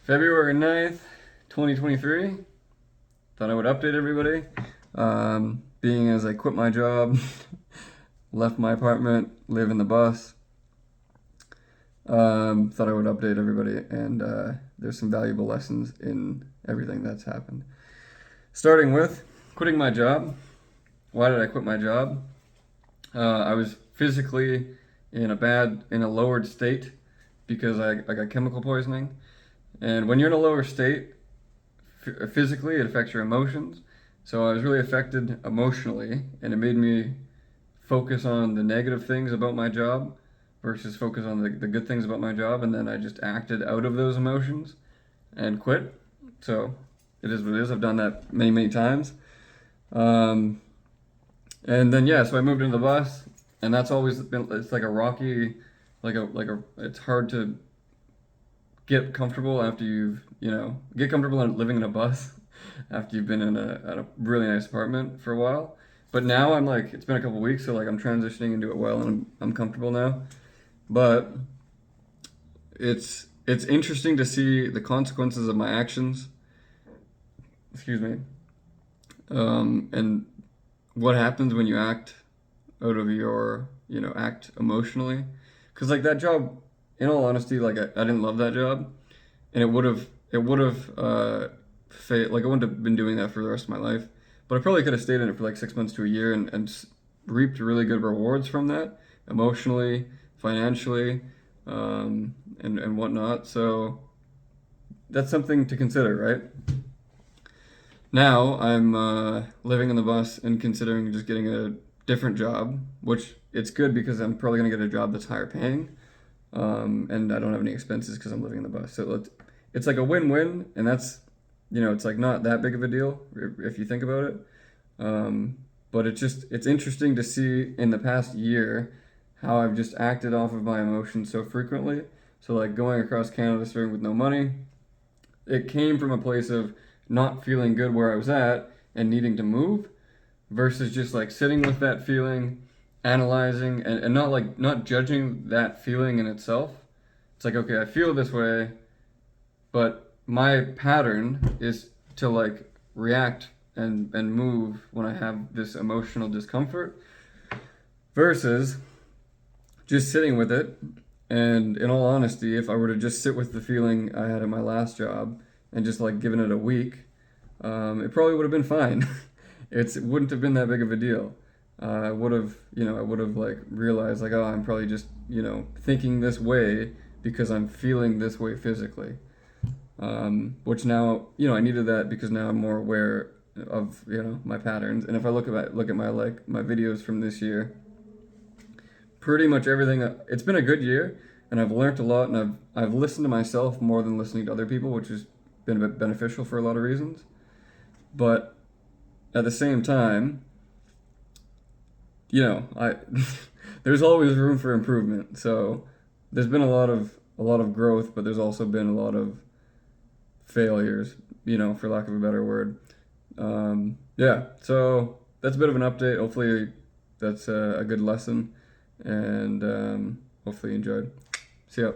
February 9th, 2023. Thought I would update everybody. Being as I quit my job, left my apartment, live in the bus. Thought I would update everybody, and there's some valuable lessons in everything that's happened. Starting with quitting my job. Why did I quit my job? I was physically in a lowered state because I got chemical poisoning. And when you're in a lower state, physically, it affects your emotions. So I was really affected emotionally, and it made me focus on the negative things about my job versus focus on the good things about my job. And then I just acted out of those emotions and quit. So it is what it is. I've done that many, many times. And then, so I moved into the bus, and that's always been, it's like a rocky, it's hard to get comfortable after get comfortable in living in a bus after you've been in a really nice apartment for a while. But now I'm like, it's been a couple weeks, so like I'm transitioning into it well, and I'm comfortable now. But it's interesting to see the consequences of my actions. Excuse me. And what happens when you act out of your, act emotionally. Because like that job, in all honesty, like I didn't love that job, and it would have like I wouldn't have been doing that for the rest of my life. But I probably could have stayed in it for like 6 months to a year and reaped really good rewards from that, emotionally, financially, and whatnot. So that's something to consider, right? Now I'm living in the bus and considering just getting a different job, which it's good because I'm probably gonna get a job that's higher paying, and I don't have any expenses because I'm living in the bus. So it's like a win-win, and that's it's like not that big of a deal if you think about it. But it's interesting to see in the past year how I've just acted off of my emotions so frequently. So like going across Canada serving with no money, it came from a place of not feeling good where I was at and needing to move versus just like sitting with that feeling, analyzing and not judging that feeling in itself. It's like, okay, I feel this way, but my pattern is to like react and move when I have this emotional discomfort versus just sitting with it. And in all honesty, if I were to just sit with the feeling I had at my last job and just like given it a week, it probably would have been fine. It wouldn't have been that big of a deal. I would have like realized like, oh, I'm probably just, thinking this way because I'm feeling this way physically. Which now, I needed that because now I'm more aware of, my patterns. And if I look at my videos from this year, pretty much everything, it's been a good year, and I've learned a lot, and I've listened to myself more than listening to other people, which has been a bit beneficial for a lot of reasons. But at the same time, I there's always room for improvement. So there's been a lot of growth, but there's also been a lot of failures, for lack of a better word. So that's a bit of an update. Hopefully that's a good lesson, and hopefully you enjoyed. See ya.